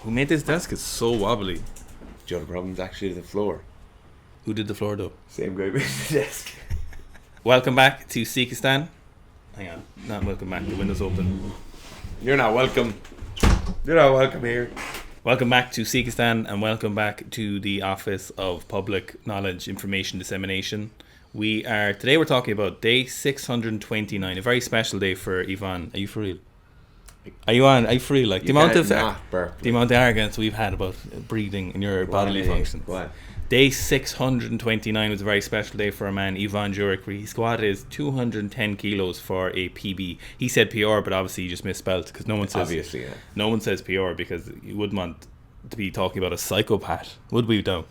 Who made this desk? It's so wobbly. Joe, the problem's actually the floor. Who did the floor though? Same guy made the desk. Welcome back to Sikistan. Hang on, not welcome back. The window's open. You're not welcome. You're not welcome here. Welcome back to Sikistan and welcome back to the Office of Public Knowledge Information Dissemination. Today we're talking about day 629, a very special day for Yvonne. Are you for real? Are you for real? Like the amount of arrogance we've had about breathing in your bodily functions. What? Day 629 was a very special day for a man, Ivan Juric, where he squatted 210 kilos for a PB. He said PR, but obviously he just misspelled because no one says PR because you wouldn't want to be talking about a psychopath, would we? Though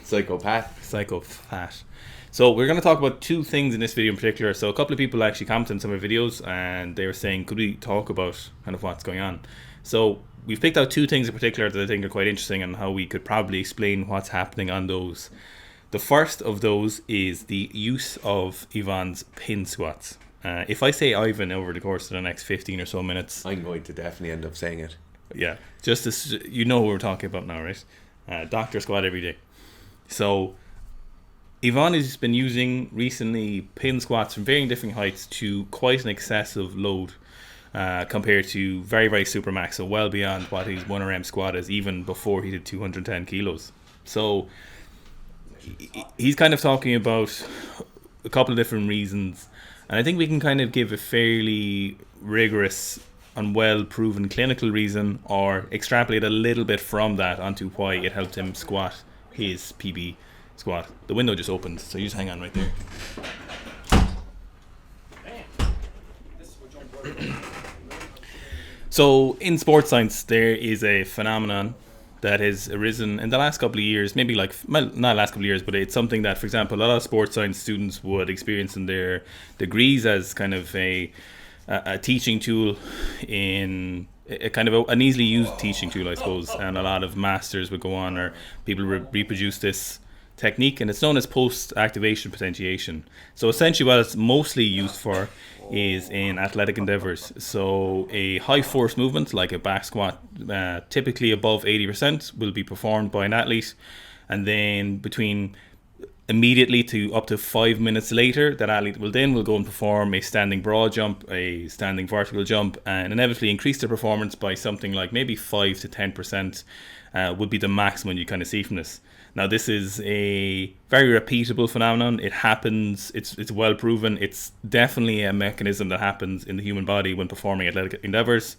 psychopath. So we're going to talk about two things in this video in particular. So a couple of people actually commented on some of the videos and they were saying, could we talk about kind of what's going on? So we've picked out two things in particular that I think are quite interesting and how we could probably explain what's happening on those. The first of those is the use of Ivan's pin squats. If I say Ivan over the course of the next 15 or so minutes, I'm going to definitely end up saying it. Yeah, just as you know what we're talking about now, right? Doctor squat every day. So Yvonne has been using recently pin squats from varying different heights to quite an excessive load compared to very, very super max, so well beyond what his 1RM squat is even before he did 210 kilos. So he's kind of talking about a couple of different reasons, and I think we can kind of give a fairly rigorous and well-proven clinical reason or extrapolate a little bit from that onto why it helped him squat his PB squat. The window just opened, so you just hang on right there. So in sports science, there is a phenomenon that has arisen in the last couple of years, maybe not last couple of years, but it's something that, for example, a lot of sports science students would experience in their degrees as kind of a teaching tool, in a kind of an easily used teaching tool, I suppose. And a lot of masters would go on, or people reproduce this technique, and it's known as post-activation potentiation. So essentially what it's mostly used for is in athletic endeavors. So a high force movement like a back squat, typically above 80%, will be performed by an athlete, and then between immediately to up to 5 minutes later, that athlete will go and perform a standing broad jump, a standing vertical jump, and inevitably increase their performance by something like maybe 5 to 10%. Would be the maximum you kind of see from this. Now, this is a very repeatable phenomenon. It happens. It's well proven. It's definitely a mechanism that happens in the human body when performing athletic endeavors.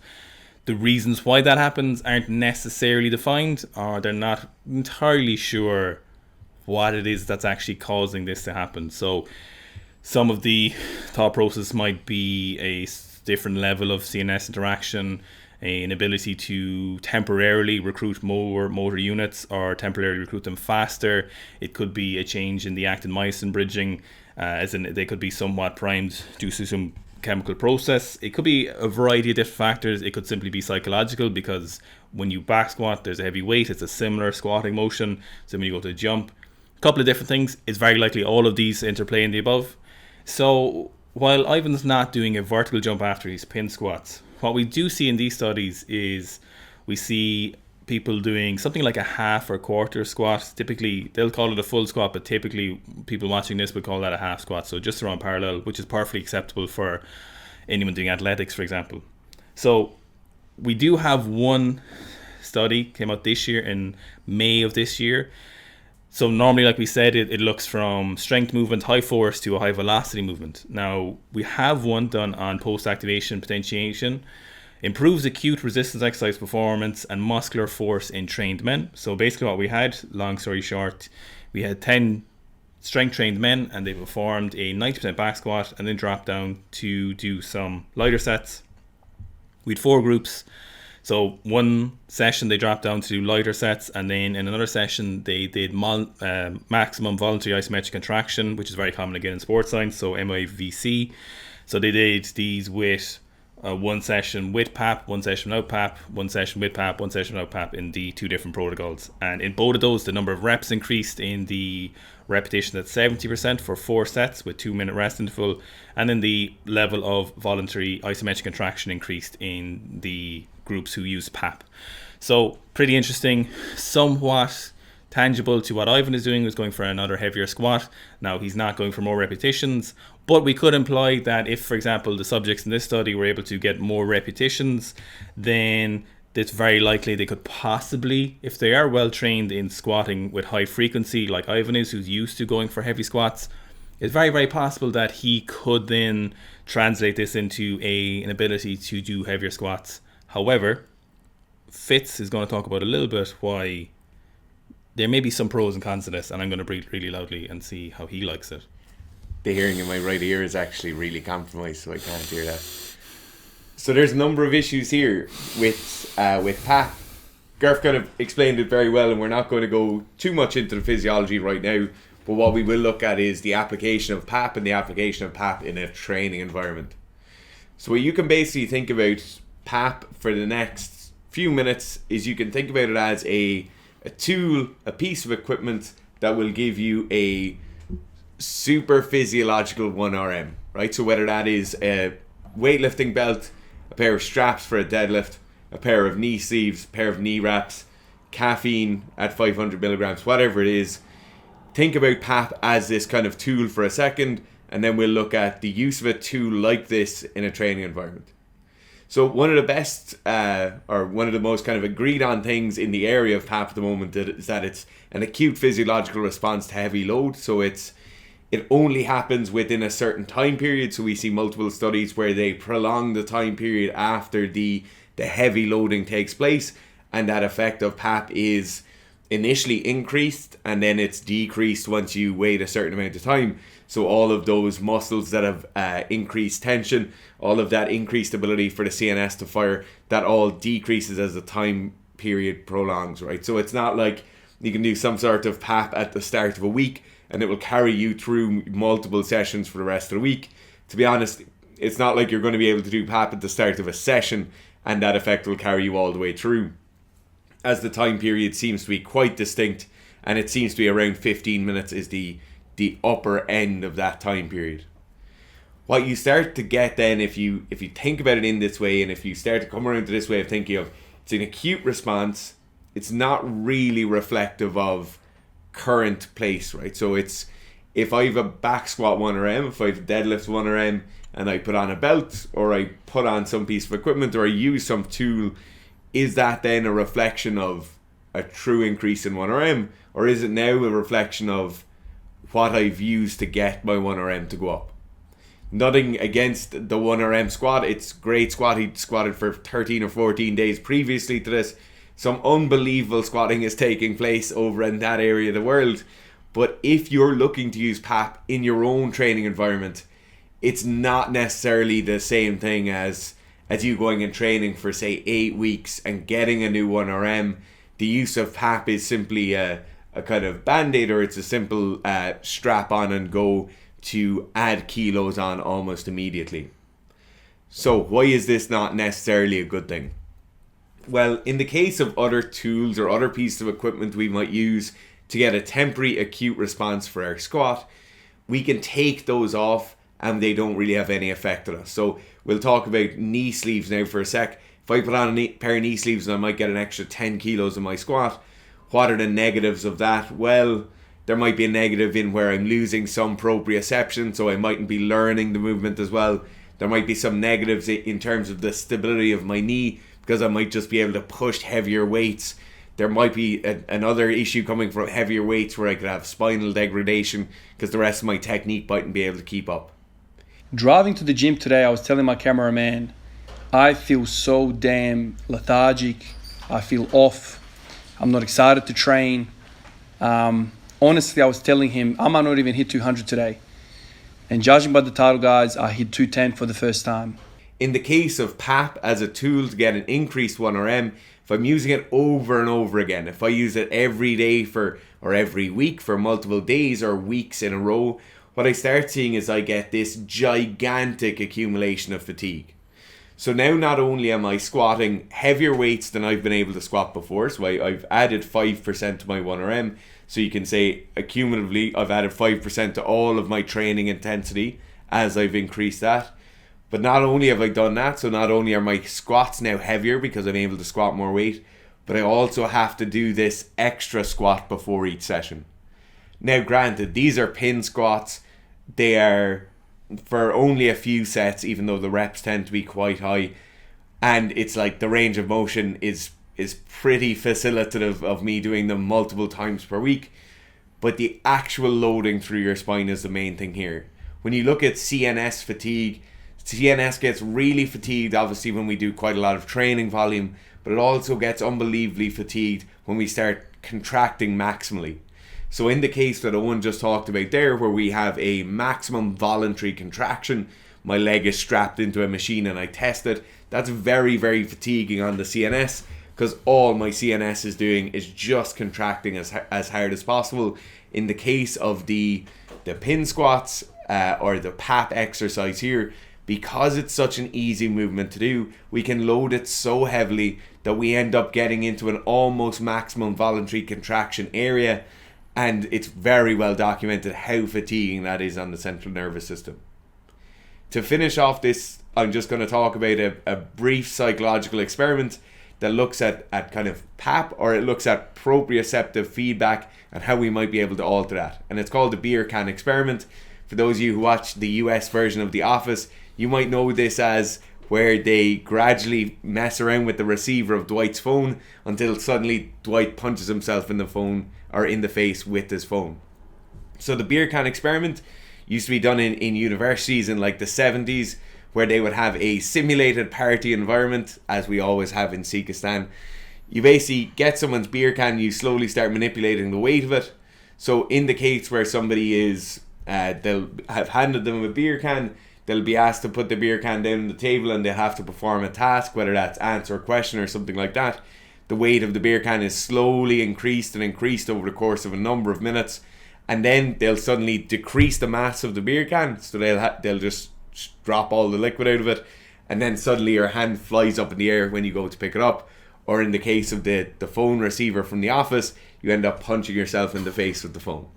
The reasons why that happens aren't necessarily defined, or they're not entirely sure what it is that's actually causing this to happen. So some of the thought process might be a different level of CNS interaction, an ability to temporarily recruit more motor units or temporarily recruit them faster. It could be a change in the actin-myosin bridging, as in they could be somewhat primed due to some chemical process. It could be a variety of different factors. It could simply be psychological, because when you back squat, there's a heavy weight. It's a similar squatting motion. So when you go to jump, a couple of different things. It's very likely all of these interplay in the above. So while Ivan's not doing a vertical jump after his pin squats, what we do see in these studies is we see people doing something like a half or quarter squat. Typically, they'll call it a full squat, but typically people watching this would call that a half squat. So just around parallel, which is perfectly acceptable for anyone doing athletics, for example. So we do have one study came out this year in May of this year. So normally, like we said, it looks from strength movement, high force, to a high velocity movement. Now, we have one done on post-activation potentiation. Improves acute resistance exercise performance and muscular force in trained men. So basically what we had, long story short, we had 10 strength trained men and they performed a 90% back squat and then dropped down to do some lighter sets. We had 4 groups. So one session they dropped down to do lighter sets, and then in another session they did maximum voluntary isometric contraction, which is very common again in sports science, so MIVC. So they did these with one session with PAP, one session without PAP, one session with PAP, one session without PAP in the 2 different protocols. And in both of those, the number of reps increased in the repetition at 70% for 4 sets with 2-minute rest interval, and then the level of voluntary isometric contraction increased in the groups who use PAP. So pretty interesting, somewhat tangible to what Ivan is doing, who's going for another heavier squat. Now he's not going for more repetitions, but we could imply that if, for example, the subjects in this study were able to get more repetitions, then it's very likely they could possibly, if they are well trained in squatting with high frequency, like Ivan is, who's used to going for heavy squats, it's very, very possible that he could then translate this into an ability to do heavier squats. However, Fitz is going to talk about a little bit why there may be some pros and cons to this, and I'm going to breathe really loudly and see how he likes it. The hearing in my right ear is actually really compromised, so I can't hear that. So there's a number of issues here with PAP. Garth kind of explained it very well, and we're not going to go too much into the physiology right now, but what we will look at is the application of PAP and the application of PAP in a training environment. So what you can basically think about PAP for the next few minutes is you can think about it as a tool, a piece of equipment that will give you a super physiological 1RM, right? So whether that is a weightlifting belt, a pair of straps for a deadlift, a pair of knee sleeves, a pair of knee wraps, caffeine at 500 milligrams, whatever it is, think about PAP as this kind of tool for a second, and then we'll look at the use of a tool like this in a training environment. So one of the best, or one of the most kind of agreed on things in the area of PAP at the moment is that it's an acute physiological response to heavy load. So it only happens within a certain time period. So we see multiple studies where they prolong the time period after the heavy loading takes place, and that effect of PAP is initially increased and then it's decreased once you wait a certain amount of time. So all of those muscles that have increased tension, all of that increased ability for the CNS to fire, that all decreases as the time period prolongs, right? So it's not like you can do some sort of PAP at the start of a week and it will carry you through multiple sessions for the rest of the week. To be honest, it's not like you're going to be able to do PAP at the start of a session and that effect will carry you all the way through, as the time period seems to be quite distinct, and it seems to be around 15 minutes is the upper end of that time period. What you start to get then, if you think about it in this way, and if you start to come around to this way of thinking of, it's an acute response, it's not really reflective of current place, right? So it's, if I have a back squat 1RM, if I have a deadlift 1RM, and I put on a belt, or I put on some piece of equipment, or I use some tool, is that then a reflection of a true increase in 1RM, or is it now a reflection of what I've used to get my 1RM to go up? Nothing against the 1RM squat, it's great squat. He squatted for 13 or 14 days previously to this. Some unbelievable squatting is taking place over in that area of the world. But if you're looking to use PAP in your own training environment, it's not necessarily the same thing as you going and training for say 8 weeks and getting a new 1RM. The use of PAP is simply a kind of band-aid, or it's a simple strap on and go to add kilos on almost immediately. So why is this not necessarily a good thing? Well, in the case of other tools or other pieces of equipment we might use to get a temporary acute response for our squat, we can take those off and they don't really have any effect on us. So we'll talk about knee sleeves now for a sec. If I put on a pair of knee sleeves and I might get an extra 10 kilos in my squat, what are the negatives of that? Well, there might be a negative in where I'm losing some proprioception, so I mightn't be learning the movement as well. There might be some negatives in terms of the stability of my knee, because I might just be able to push heavier weights. There might be another issue coming from heavier weights where I could have spinal degradation because the rest of my technique mightn't be able to keep up. Driving to the gym today, I was telling my cameraman, I feel so damn lethargic. I feel off. I'm not excited to train. Honestly, I was telling him I might not even hit 200 today. And judging by the title, guys, I hit 210 for the first time. In the case of PAP as a tool to get an increased 1RM, if I'm using it over and over again, if I use it every day or every week for multiple days or weeks in a row, what I start seeing is I get this gigantic accumulation of fatigue. So now not only am I squatting heavier weights than I've been able to squat before, so I've added 5% to my 1RM, so you can say accumulatively I've added 5% to all of my training intensity as I've increased that. But not only have I done that, so not only are my squats now heavier because I'm able to squat more weight, but I also have to do this extra squat before each session. Now granted, these are pin squats. They are for only a few sets, even though the reps tend to be quite high, and it's like the range of motion is pretty facilitative of me doing them multiple times per week. But the actual loading through your spine is the main thing here. When you look at CNS fatigue, CNS gets really fatigued obviously when we do quite a lot of training volume, but it also gets unbelievably fatigued when we start contracting maximally. So in the case that Owen just talked about there, where we have a maximum voluntary contraction, my leg is strapped into a machine and I test it, that's very, very fatiguing on the CNS, because all my CNS is doing is just contracting as hard as possible. In the case of the pin squats or the PAP exercise here, because it's such an easy movement to do, we can load it so heavily that we end up getting into an almost maximum voluntary contraction area, and it's very well documented how fatiguing that is on the central nervous system. To finish off this, I'm just going to talk about a brief psychological experiment that looks at kind of PAP, or it looks at proprioceptive feedback and how we might be able to alter that. And it's called the beer can experiment. For those of you who watch the US version of The Office, you might know this as where they gradually mess around with the receiver of Dwight's phone until suddenly Dwight punches himself in the phone or in the face with his phone. So the beer can experiment used to be done in universities in like the 70s, where they would have a simulated party environment, as we always have in Sikhistan. You basically get someone's beer can, you slowly start manipulating the weight of it. So in the case where somebody is, they'll have handed them a beer can, they'll be asked to put the beer can down on the table and they'll have to perform a task, whether that's answer a question or something like that. The weight of the beer can is slowly increased and increased over the course of a number of minutes, and then they'll suddenly decrease the mass of the beer can, so they'll just drop all the liquid out of it, and then suddenly your hand flies up in the air when you go to pick it up. Or in the case of the phone receiver from the office, you end up punching yourself in the face with the phone.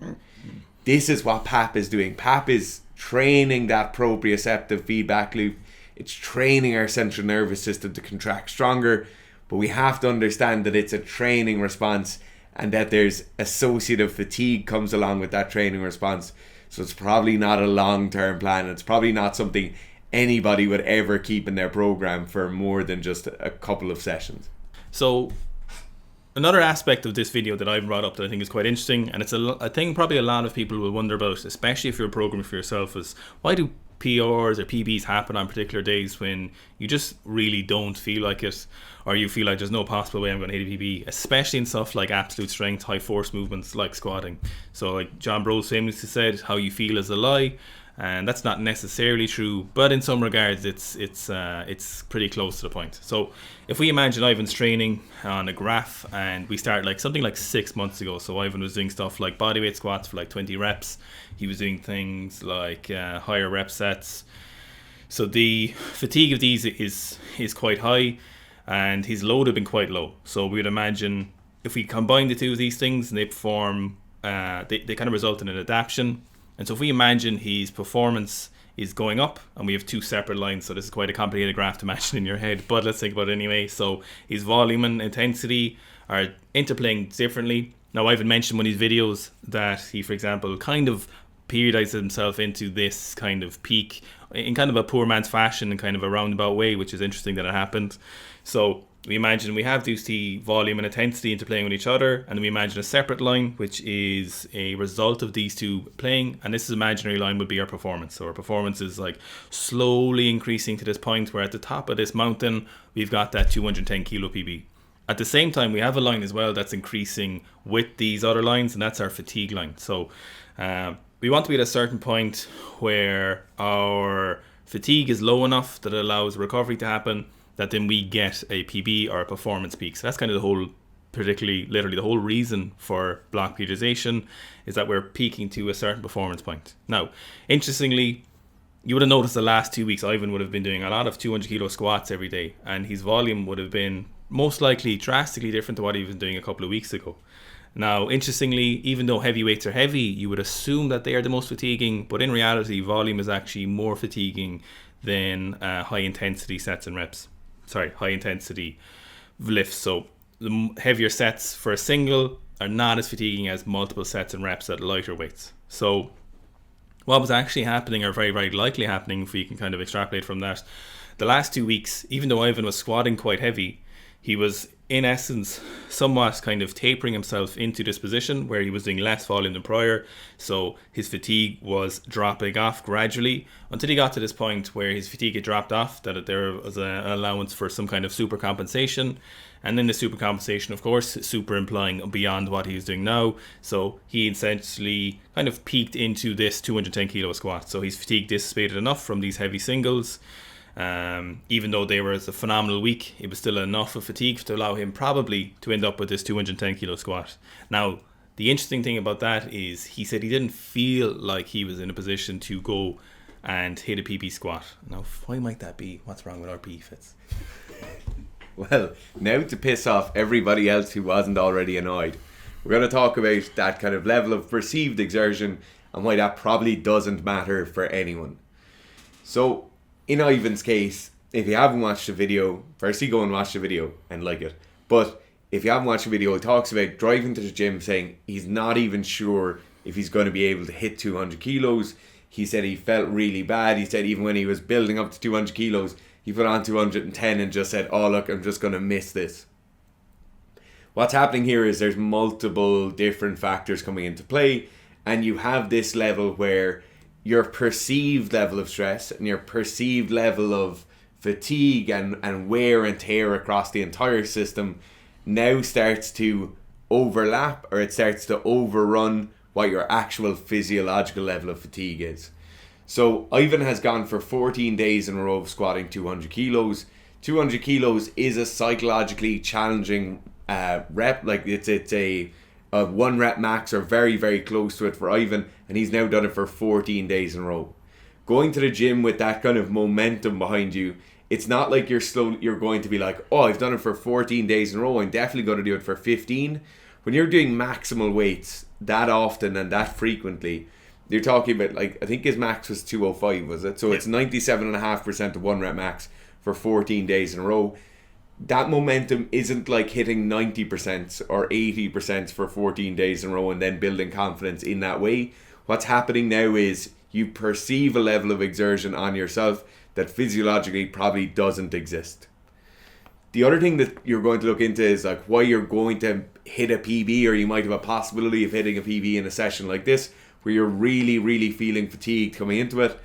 This is what PAP is doing. PAP is training that proprioceptive feedback loop. It's training our central nervous system to contract stronger, but we have to understand that it's a training response and that there's associative fatigue comes along with that training response. So it's probably not a long-term plan. It's probably not something anybody would ever keep in their program for more than just a couple of sessions. So another aspect of this video that I brought up that I think is quite interesting, and it's a thing probably a lot of people will wonder about, especially if you're programming for yourself, is why do PRs or PBs happen on particular days when you just really don't feel like it, or you feel like there's no possible way I'm going to hit a PB, especially in stuff like absolute strength, high force movements like squatting. So like John Brose famously said, how you feel is a lie, and that's not necessarily true, but in some regards it's pretty close to the point. So if we imagine Ivan's training on a graph, and we start like something like 6 months ago, so Ivan was doing stuff like bodyweight squats for like 20 reps, he was doing things like higher rep sets, so the fatigue of these is quite high and his load had been quite low. So we would imagine if we combine the two of these things and they perform, they kind of result in an adaptation. And so if we imagine his performance is going up, and we have two separate lines, so this is quite a complicated graph to imagine in your head, but let's think about it anyway. So his volume and intensity are interplaying differently. Now Ivan mentioned in one of his videos that he, for example, kind of periodized himself into this kind of peak in kind of a poor man's fashion, in kind of a roundabout way, which is interesting that it happened. So we imagine we have these volume and intensity interplaying with each other, and we imagine a separate line which is a result of these two playing, and this imaginary line would be our performance. So our performance is like slowly increasing to this point where at the top of this mountain we've got that 210 kilo PB. At the same time we have a line as well that's increasing with these other lines, and that's our fatigue line. So we want to be at a certain point where our fatigue is low enough that it allows recovery to happen, that then we get a PB or a performance peak. So that's kind of the whole, particularly literally the whole reason for block periodization, is that we're peaking to a certain performance point. Now, interestingly, you would have noticed the last 2 weeks Ivan would have been doing a lot of 200 kilo squats every day, and his volume would have been most likely drastically different to what he was doing a couple of weeks ago. Now, interestingly, even though heavy weights are heavy, you would assume that they are the most fatiguing, but in reality, volume is actually more fatiguing than high intensity sets and reps. High intensity lifts. So the heavier sets for a single are not as fatiguing as multiple sets and reps at lighter weights. So what was actually happening, or very, very likely happening, if we can kind of extrapolate from that, the last 2 weeks, even though Ivan was squatting quite heavy, he was in essence somewhat kind of tapering himself into this position where he was doing less volume than prior, so his fatigue was dropping off gradually until he got to this point where his fatigue had dropped off, that there was an allowance for some kind of super compensation, and then the super compensation, of course, super implying beyond what he's doing now, so he essentially kind of peaked into this 210 kilo squat. So his fatigue dissipated enough from these heavy singles. Even though they were a phenomenal week, it was still enough of fatigue to allow him probably to end up with this 210 kilo squat. Now, the interesting thing about that is he said he didn't feel like he was in a position to go and hit a PB squat. Now, why might that be? What's wrong with our PE fits? Well, now to piss off everybody else who wasn't already annoyed, we're going to talk about that kind of level of perceived exertion and why that probably doesn't matter for anyone. So, in Ivan's case, if you haven't watched the video, firstly go and watch the video and like it. But if you haven't watched the video, he talks about driving to the gym saying he's not even sure if he's going to be able to hit 200 kilos. He said he felt really bad. He said even when he was building up to 200 kilos, he put on 210 and just said, oh look, I'm just going to miss this. What's happening here is there's multiple different factors coming into play, and you have this level where your perceived level of stress and your perceived level of fatigue and wear and tear across the entire system now starts to overlap, or it starts to overrun what your actual physiological level of fatigue is. So Ivan has gone for 14 days in a row of squatting 200 kilos. 200 kilos is a psychologically challenging rep. Like it's a 1 rep max, or very, very close to it for Ivan, and he's now done it for 14 days in a row. Going to the gym with that kind of momentum behind you, it's not like you're going to be like, oh, I've done it for 14 days in a row, I'm definitely going to do it for 15. When you're doing maximal weights that often and that frequently, you're talking about, like, I think his max was 205, was it? So it's 97.5% of 1 rep max for 14 days in a row. That momentum isn't like hitting 90% or 80% for 14 days in a row and then building confidence in that way. What's happening now is you perceive a level of exertion on yourself that physiologically probably doesn't exist. The other thing that you're going to look into is like why you're going to hit a PB, or you might have a possibility of hitting a PB in a session like this where you're really, really feeling fatigued coming into it,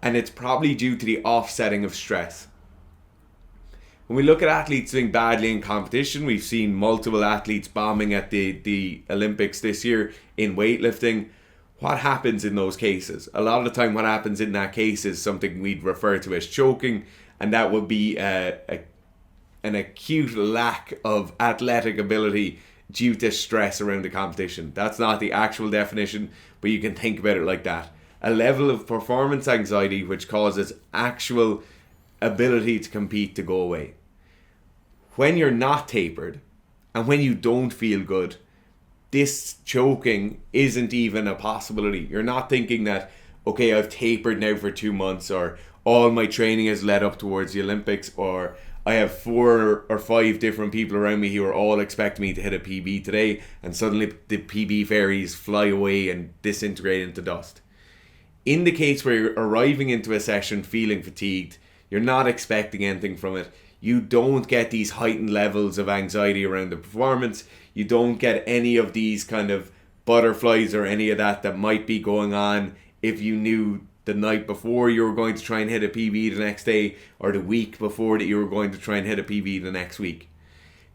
and it's probably due to the offsetting of stress. When we look at athletes doing badly in competition, we've seen multiple athletes bombing at the Olympics this year in weightlifting. What happens in those cases? A lot of the time what happens in that case is something we'd refer to as choking, and that would be an acute lack of athletic ability due to stress around the competition. That's not the actual definition, but you can think about it like that. A level of performance anxiety which causes actual ability to compete to go away. When you're not tapered and when you don't feel good, this choking isn't even a possibility. You're not thinking that, okay, I've tapered now for 2 months, or all my training has led up towards the Olympics, or I have 4 or 5 different people around me who are all expecting me to hit a PB today, and suddenly the PB fairies fly away and disintegrate into dust. In the case where you're arriving into a session feeling fatigued, you're not expecting anything from it. You don't get these heightened levels of anxiety around the performance. You don't get any of these kind of butterflies or any of that might be going on if you knew the night before you were going to try and hit a PB the next day, or the week before that you were going to try and hit a PB the next week.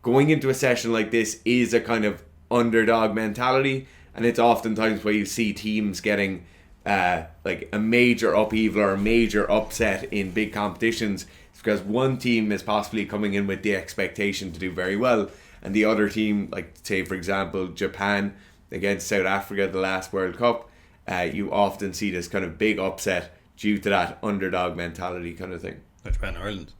Going into a session like this is a kind of underdog mentality, and it's oftentimes where you see teams getting like a major upheaval or a major upset in big competitions. It's because one team is possibly coming in with the expectation to do very well, and the other team, like say for example Japan against South Africa the last World Cup, you often see this kind of big upset due to that underdog mentality kind of thing. Japan, Ireland.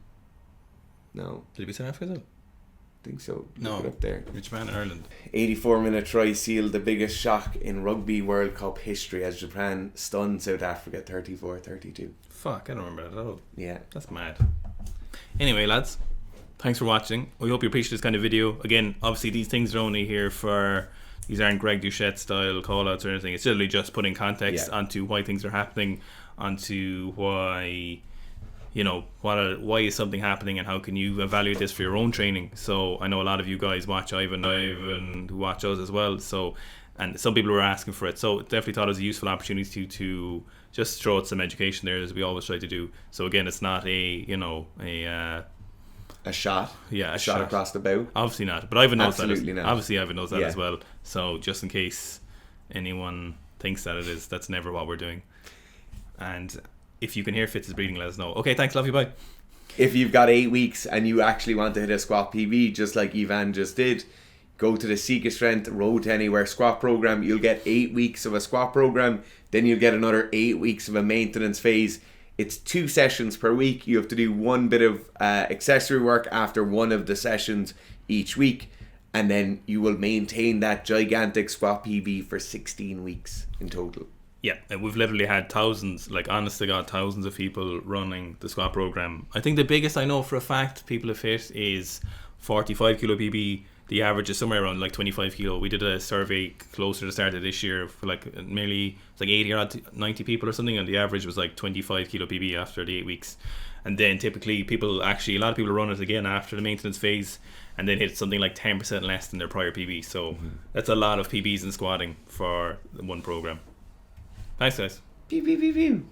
No. Did it be South Africa? I think so. No. Look it up there. Japan, Ireland. 84-minute try sealed the biggest shock in Rugby World Cup history as Japan stunned South Africa 34-32. Fuck, I don't remember that at all. Yeah. That's mad. Anyway, lads, thanks for watching. We hope you appreciate this kind of video. Again, obviously these things are only here for, these aren't Greg Duchette style call outs or anything. It's literally just putting context onto why things are happening, onto why, you know, why is something happening and how can you evaluate this for your own training. So I know a lot of you guys watch Ivan who watch us as well. So, and some people were asking for it. So definitely thought it was a useful opportunity to just throw out some education there, as we always try to do. So again, it's not a shot. Yeah, a shot across the bow. Obviously not. But Ivan knows Absolutely that. not. Obviously Ivan knows that as well. So just in case anyone thinks that it is, that's never what we're doing. And if you can hear Fitz's breathing, let us know. Okay, thanks, love you, bye. If you've got 8 weeks and you actually want to hit a squat PB, just like Ivan just did, go to the Seek a Strength Road to Anywhere squat program. You'll get 8 weeks of a squat program. Then you'll get another 8 weeks of a maintenance phase. It's 2 sessions per week. You have to do one bit of accessory work after one of the sessions each week. And then you will maintain that gigantic squat PB for 16 weeks in total. Yeah, and we've literally had thousands, like honest to God, thousands of people running the squat program. I think the biggest I know for a fact people have hit is 45 kilo PB. The average is somewhere around like 25 kilo. We did a survey closer to the start of this year for like nearly like 80 or 90 people or something, and the average was like 25 kilo PB after the 8 weeks. And then typically a lot of people run it again after the maintenance phase and then hit something like 10% less than their prior PB. So that's a lot of PBs in squatting for one program. Thanks, guys. Pew, pew, pew, pew.